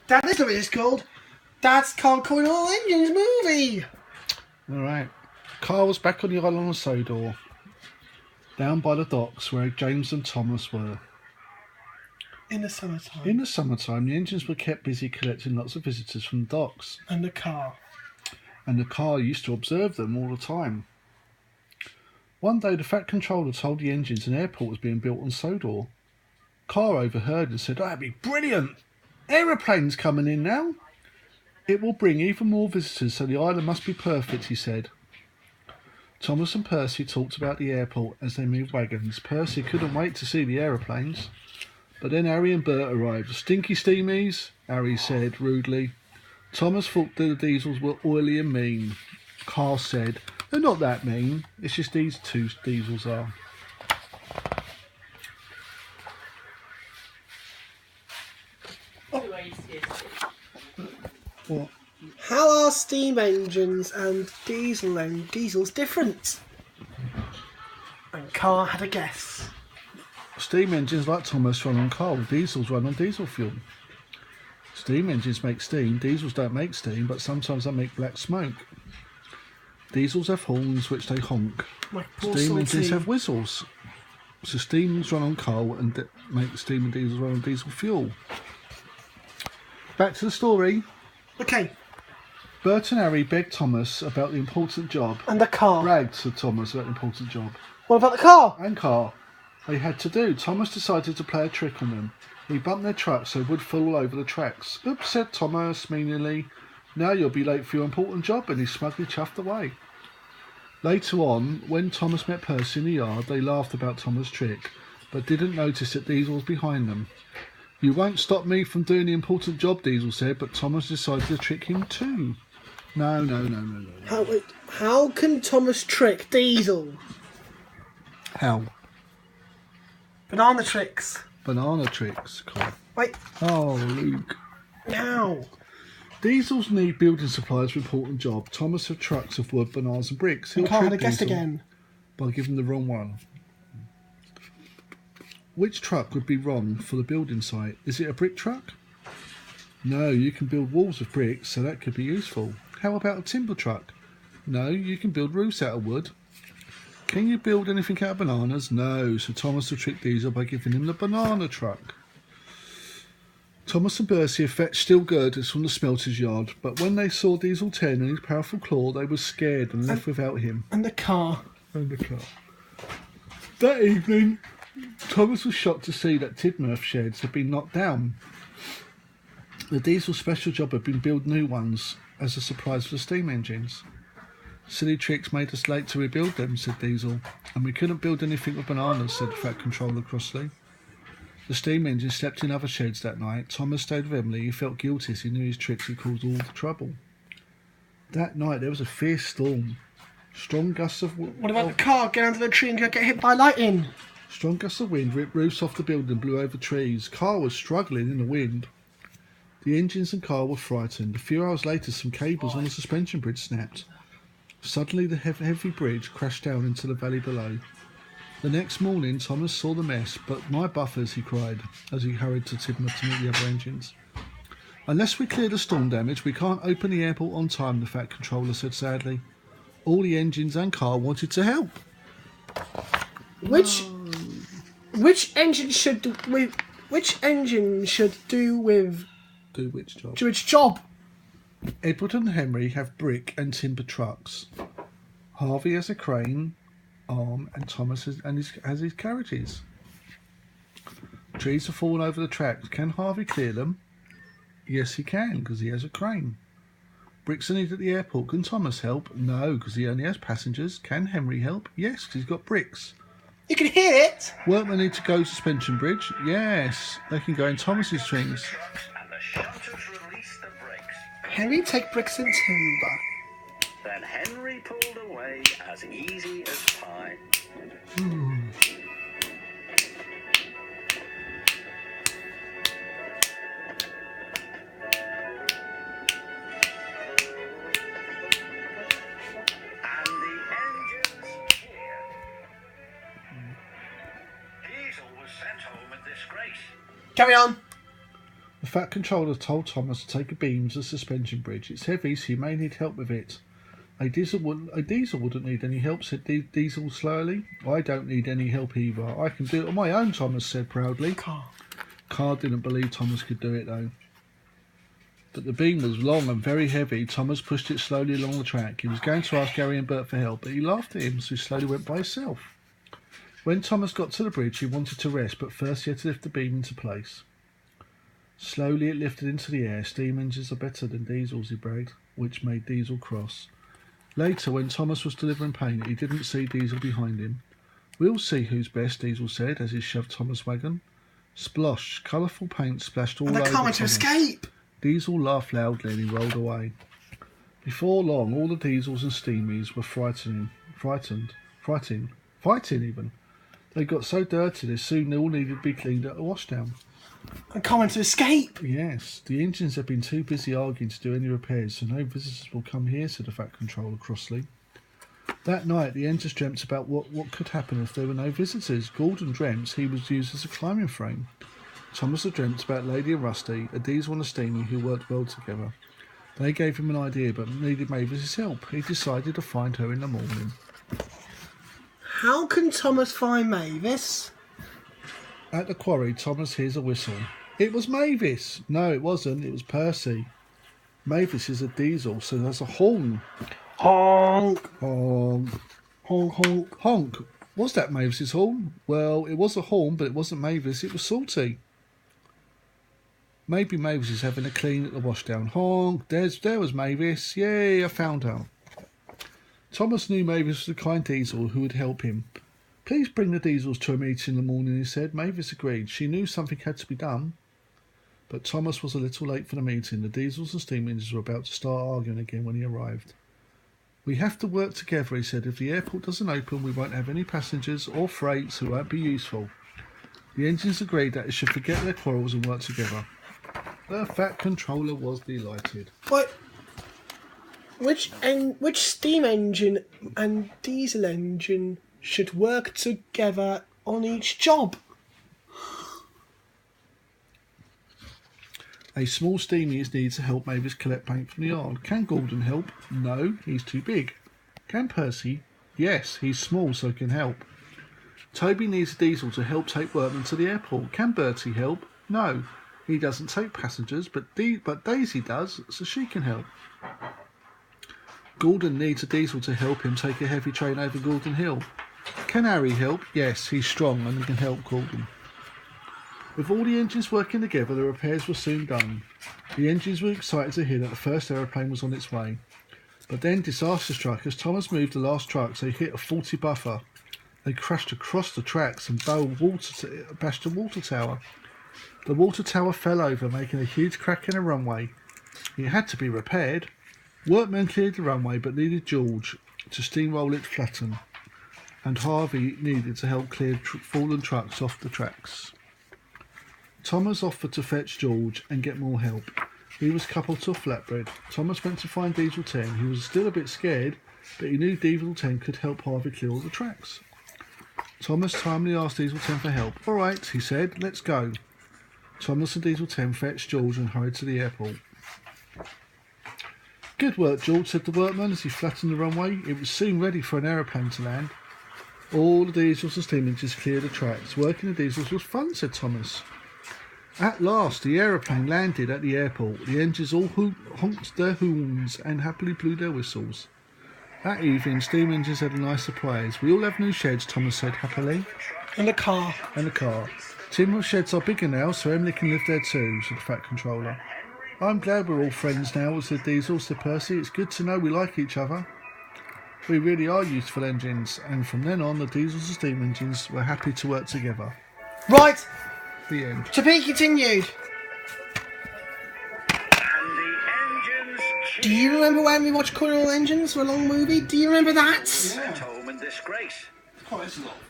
Dad, this is what it's called. Dad's Can't Coin All Engines movie. Alright. Carl was back on the island of Sodor, down by the docks where James and Thomas were. In the summertime. In the summertime, the engines were kept busy collecting lots of visitors from the docks. And the car. And the car used to observe them all the time. One day, the Fat Controller told the engines an airport was being built on Sodor. Carl overheard and said, "That'd be brilliant! Aeroplanes coming in now! It will bring even more visitors, so the island must be perfect," he said. Thomas and Percy talked about the airport as they moved wagons. Percy couldn't wait to see the aeroplanes. But then Harry and Bert arrived. "Stinky steamies," Harry said rudely. Thomas thought that the diesels were oily and mean. Carl said, "They're not that mean. It's just these two diesels are." What? How are steam engines and diesels different? And Carl had a guess. Steam engines, like Thomas, run on coal. Diesels run on diesel fuel. Steam engines make steam. Diesels don't make steam, but sometimes they make black smoke. Diesels have horns which they honk. Like poor Steam salty. engines have whistles. So steams run on coal and make steam and diesels run on diesel fuel. Back to the story. Okay. Bert and Harry begged Thomas about the important job. And the car. Bragged to Thomas about the important job. What about the car? And car they had to do. Thomas decided to play a trick on them. He bumped their truck so wood flew all over the tracks. "Oops," said Thomas meaningly. "Now you'll be late for your important job," and he smugly chuffed away. Later on, when Thomas met Percy in the yard, they laughed about Thomas' trick, but didn't notice that Diesel was behind them. "You won't stop me from doing the important job," Diesel said, but Thomas decided to trick him too. No. How can Thomas trick Diesel? How? Banana tricks. Banana tricks, Carl. Wait. Oh, Luke. How? Diesels need building supplies for important job. Thomas have trucks of wood, bananas and bricks. He'll Carl had a trick guess Diesel again. by giving the wrong one. Which truck would be wrong for the building site? Is it a brick truck? No, you can build walls of bricks, so that could be useful. How about a timber truck? No, you can build roofs out of wood. Can you build anything out of bananas? No, so Thomas will trick Diesel by giving him the banana truck. Thomas and Percy have fetched Still Girders from the smelter's yard, but when they saw Diesel 10 and his powerful claw, they were scared and left without him. And the car. And the car. That evening, Thomas was shocked to see that Tidmouth sheds had been knocked down. The Diesel special job had been build new ones as a surprise for the steam engines. "Silly tricks made us late to rebuild them," said Diesel. "And we couldn't build anything with bananas," said the Fat Controller crossly. The steam engine slept in other sheds that night. Thomas stayed with Emily. He felt guilty as he knew his tricks had caused all the trouble. That night there was a fierce storm. Strong gusts of What about the car? Get under the tree and get hit by lightning. Strong gusts of wind ripped roofs off the building and blew over trees. Carl was struggling in the wind. The engines and car were frightened. A few hours later, some cables on the suspension bridge snapped. Suddenly, the heavy bridge crashed down into the valley below. The next morning, Thomas saw the mess. "But my buffers," he cried, as he hurried to Tidmouth to meet the other engines. "Unless we clear the storm damage, we can't open the airport on time," the Fat Controller said sadly. All the engines and car wanted to help. Which engine should do with Do which job? which job? Edward and Henry have brick and timber trucks. Harvey has a crane arm, and Thomas has his carriages. Trees have fallen over the tracks. Can Harvey clear them? Yes, he can, because he has a crane. Bricks are needed at the airport. Can Thomas help? No, because he only has passengers. Can Henry help? Yes, because he's got bricks. You can hear it. Workmen need to go to suspension bridge. Yes, they can go in Thomas's strings. And the shutters released the brakes. Henry, take bricks and timber. Then Henry pulled away as easy as pie. And the engines here. Diesel was sent home in disgrace. Carry on. The Fat Controller told Thomas to take a beam to the suspension bridge. It's heavy, so you may need help with it. A diesel wouldn't need any help, said Diesel slowly. I don't need any help either. I can do it on my own, Thomas said proudly. Carr didn't believe Thomas could do it though. But the beam was long and very heavy. Thomas pushed it slowly along the track. He was going to ask Gary and Bert for help, but he laughed at him, so he slowly went by himself. When Thomas got to the bridge, he wanted to rest, but first he had to lift the beam into place. Slowly it lifted into the air. Steam engines are better than diesels, he bragged, which made Diesel cross. Later, when Thomas was delivering paint, he didn't see Diesel behind him. We'll see who's best, Diesel said as he shoved Thomas' wagon. Splosh, colourful paint splashed all over And they can't wait to Thomas. escape. Diesel laughed loudly and he rolled away. Before long, all the Diesels and Steamies were fighting even. They got so dirty they soon all needed to be cleaned at a washdown. And can't wait to escape. Yes, the engines have been too busy arguing to do any repairs, so no visitors will come here, said the Fat Controller crossly. That night, the engines dreamt about what could happen if there were no visitors. Gordon dreamt he was used as a climbing frame. Thomas had dreamt about Lady and Rusty, a Diesel and a Steamy who worked well together. They gave him an idea, but needed Mavis's help. He decided to find her in the morning. How can Thomas find Mavis? At the quarry, Thomas hears a whistle. It was Mavis! No, it wasn't. It was Percy. Mavis is a Diesel, so there's a horn. Honk, Honk. honk, honk. Honk. Was that Mavis's horn? Well, it was a horn, but it wasn't Mavis. It was Salty. Maybe Mavis is having a clean at the washdown. Honk. There was Mavis. Yay, I found her. Thomas knew Mavis was the kind Diesel who would help him. Please bring the Diesels to a meeting in the morning, he said. Mavis agreed. She knew something had to be done. But Thomas was a little late for the meeting. The Diesels and steam engines were about to start arguing again when he arrived. We have to work together, he said. If the airport doesn't open, we won't have any passengers or freight, so it won't be useful. The engines agreed that they should forget their quarrels and work together. The Fat Controller was delighted. What? Which steam engine and diesel engine should work together on each job? A small steamy is needed to help Mavis collect paint from the yard. Can Gordon help? No, he's too big. Can Percy? Yes, he's small so he can help. Toby needs a Diesel to help take workmen to the airport. Can Bertie help? No, he doesn't take passengers, but Daisy does, so she can help. Gordon needs a Diesel to help him take a heavy train over Gordon Hill. Can Harry help? Yes, he's strong and he can help Gordon. With all the engines working together, the repairs were soon done. The engines were excited to hear that the first aeroplane was on its way. But then disaster struck as Thomas moved the last trucks. They hit a faulty buffer. They crashed across the tracks and bashed a water tower. The water tower fell over, making a huge crack in the runway. It had to be repaired. Workmen cleared the runway but needed George to steamroll it flatten, and Harvey needed to help clear fallen trucks off the tracks. Thomas offered to fetch George and get more help. He was coupled to a flatbread. Thomas went to find Diesel 10. He was still a bit scared, but he knew Diesel 10 could help Harvey clear all the tracks. Thomas timely asked Diesel 10 for help. All right, he said, let's go. Thomas and Diesel 10 fetched George and hurried to the airport. Good work, George, said the workman as he flattened the runway. It was soon ready for an aeroplane to land. All the Diesels and steam engines cleared the tracks. Working the Diesels was fun, said Thomas. At last, the aeroplane landed at the airport. The engines all honked their horns and happily blew their whistles. That evening, steam engines had a nice surprise. We all have new sheds, Thomas said happily. And a car. And a car. Timber sheds are bigger now, so Emily can live there too, said the Fat Controller. I'm glad we're all friends now, said Diesel, said Percy. It's good to know we like each other. We really are useful engines, and from then on, the Diesels and steam engines were happy to work together. Right, The end. to be continued. And the engines Do you remember when we watched Coral Engines for a long movie? Do you remember that? sent home in disgrace. Oh, it's a lot.